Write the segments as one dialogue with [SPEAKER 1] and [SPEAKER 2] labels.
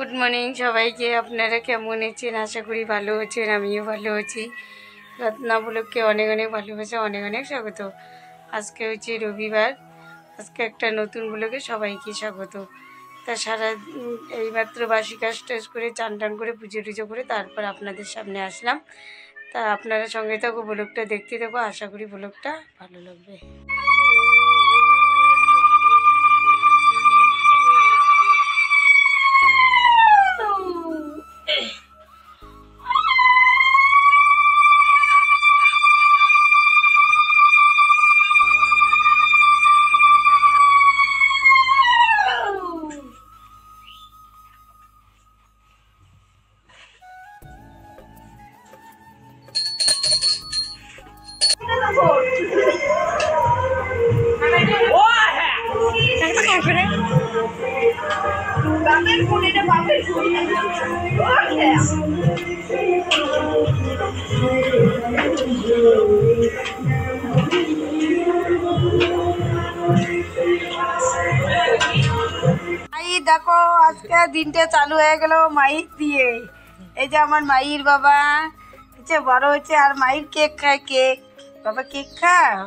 [SPEAKER 1] Good morning সবাইকে। আপনারা কেমন আছেন? আশা করি ভালো আছেন, আমিও ভালো আছি। রত্না ব্লগকে অনেক অনেক ভালোবাসা, অনেক অনেক স্বাগত। আজকে হচ্ছে রবিবার, আজকে একটা নতুন ব্লগে সবাইকে স্বাগত। তা এইমাত্র বাসি কাজ টাজ করে চান টান করে পুজো টুজো করে তারপর আপনাদের সামনে আসলাম। তা আপনারা সঙ্গে থাকো, ব্লগটা দেখতে থাকো, আশা করি ব্লগটা ভালো লাগবে। দেখো আজকে দিনটা চালু হয়ে গেল মাইক দিয়ে। এই যে আমার মাইর বাবা হচ্ছে বড় হচ্ছে আর মাইর কেক খায়। কেক বাবা কেক খাও।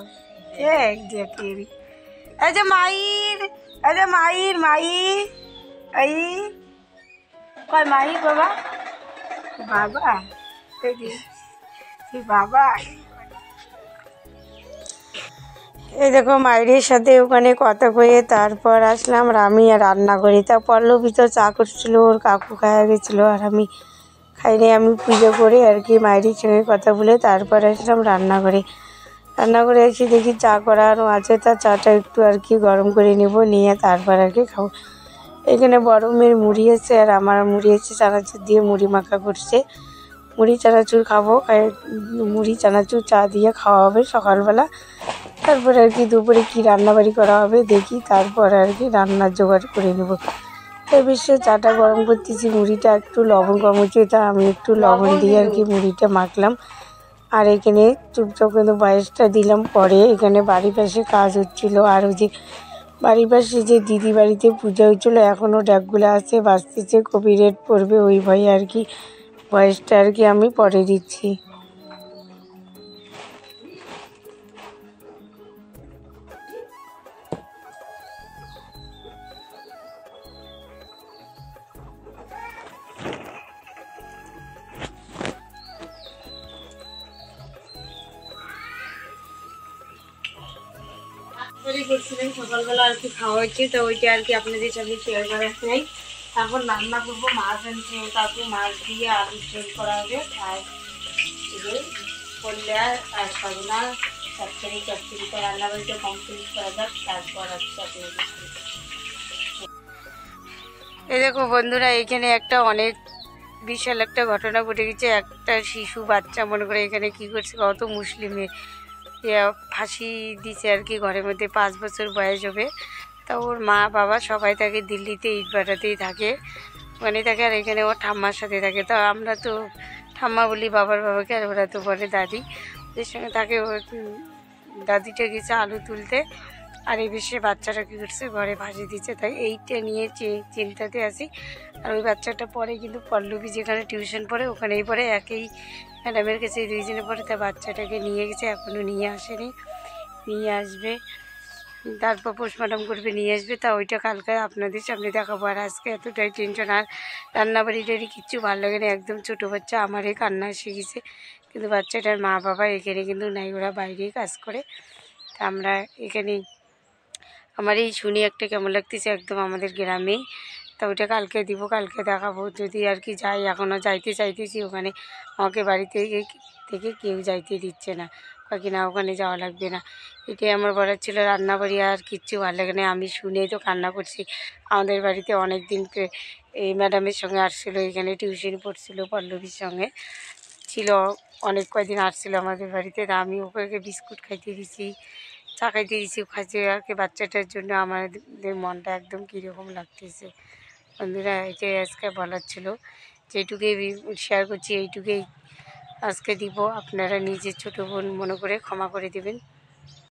[SPEAKER 1] এই যে মাইর, এই যে মাইর এই কয় মাইর বাবা বাবা বাবা। এই দেখো মায়ের সাথে ওখানে কথা কয়ে তারপর আসলাম আমি রান্না করি। তা পল্লবী তো চা করছিল, ওর কাকু খাওয়া গেছিলো আর আমি খাইনি। আমি পুজো করে আর কি মায়ের সঙ্গে কথা বলে তারপর আসলাম রান্না করে এসে দেখি চা করানো আছে। তা চাটা একটু আর কি গরম করে নেব, নিয়ে তারপর আর কি খাবো। এখানে বড় মেয়ের মুড়ি আছে আর আমার মুড়ি আছে, চানাচুর দিয়ে মুড়ি মাখা করছে। মুড়ি চানাচুর খাবো, মুড়ি চানাচুর চা দিয়ে খাওয়া হবে সকালবেলা। তারপর আর কি দুপুরে কি রান্নাবাড়ি করা হবে দেখি, তারপর আর কি রান্নার জোগাড় করে নেব। এই বিষয়ে চাটা গরম করতেছি, মুড়িটা একটু লবণ কম হচ্ছে, তা আমি একটু লবণ দিয়ে আর কি মুড়িটা মাখলাম। আর এখানে চুপচাপ কিন্তু বয়সটা দিলাম। পরে এখানে বাড়ির পাশে কাজ হচ্ছিলো, আর ওই যে বাড়ির পাশে যে দিদি বাড়িতে পূজা হচ্ছিলো এখনও ড্যাকগুলো আছে, বাঁচতেছে, কপিরাইট পড়বে ওই ভয়ে আর কি বয়সটা আর কি আমি পরে দিচ্ছি। করছিলেন সকালবেলা আর কি খাওয়া হচ্ছে, তো ওইটা আর কি আপনাদের সাথে শেয়ার করা চাই। এখন রান্না করবো, মাছ আনছে, তারপর মাছ দিয়ে আলু ঝোল করা হবে। আর করলে আর খাবো না, চচ্চড়িটা রান্নাবাড়িটা কমপ্লিট করা যাক, তারপর আসছে আপনাদের। এই দেখো বন্ধুরা, এখানে একটা অনেক বিশাল একটা ঘটনা ঘটে গেছে। একটা শিশু বাচ্চা মনে করে এখানে কি করছে, কত মুসলিমে ফাঁসি দিছে আর কি ঘরের মধ্যে। 5 বছর বয়স হবে। তা ওর মা বাবা সবাই থাকে দিল্লিতে, ইটভাটাতেই থাকে, ওখানে থাকে। আর এখানে ওর ঠাম্মার সাথে থাকে। তা আমরা তো ঠাম্মা বলি বাবার বাবাকে, আর ওরা তো বলে দাদি, ওদের সঙ্গে থাকে। ও দাদিটা গেছে আলু তুলতে, আর এই বিষয়ে বাচ্চাটা কী করছে ঘরে ফাঁসি দিচ্ছে। তাই এইটা নিয়ে চিন্তাতে আসি। আর ওই বাচ্চাটা পরে কিন্তু পল্লবী যেখানে টিউশন পড়ে ওখানেই পড়ে, একই ম্যাডামের কাছে 2 জনে পড়ে। তা বাচ্চাটাকে নিয়ে গেছে, এখনও নিয়ে আসেনি, নিয়ে আসবে, তারপর পোস্টমর্টম করবে, নিয়ে আসবে। তা ওইটা কালকে আপনাদের সামনে দেখাবো। আর আজকে এতটাই টেনশন, আর রান্নাবাড়িটারি কিচ্ছু ভালো লাগে না, একদম ছোটো বাচ্চা, আমারই কান্না এসে গেছে। কিন্তু বাচ্চাটার মা বাবা এখানে কিন্তু নাই, ওরা বাইরেই কাজ করে। তা আমরা এখানেই, আমার এই শুনি একটা কেমন লাগতেছে, একদম আমাদের গ্রামেই। তা ওইটা কালকে দিব, কালকে দেখাবো যদি আর কি যাই। এখনও যাইতে চাইতেছি ওখানে, আমাকে বাড়ি থেকে কেউ যাইতে দিচ্ছে না, বাকি না ওখানে যাওয়া লাগবে না। এটাই আমার বলার ছিল। রান্নাবাড়ি আর কিচ্ছু ভালো লাগে না, আমি শুনেই তো কান্না করছি। আমাদের বাড়িতে অনেক দিন এই ম্যাডামের সঙ্গে আসছিলো, এখানে টিউশন পড়ছিল, পল্লবীর সঙ্গে ছিল, অনেক কয়দিন আসছিল আমাদের বাড়িতে। তা আমি ওকে বিস্কুট খাইতে দিছি, চা খাইতে দিছি, খাইছে আর কি। বাচ্চাটার জন্য আমাদের মনটা একদম কীরকম লাগতেছে। বন্ধুরা এটাই আজকে বলার ছিল, যেটুকুই শেয়ার করছি এইটুকুই আজকে দিব। আপনারা নিজের ছোটো বোন মনে করে ক্ষমা করে দেবেন।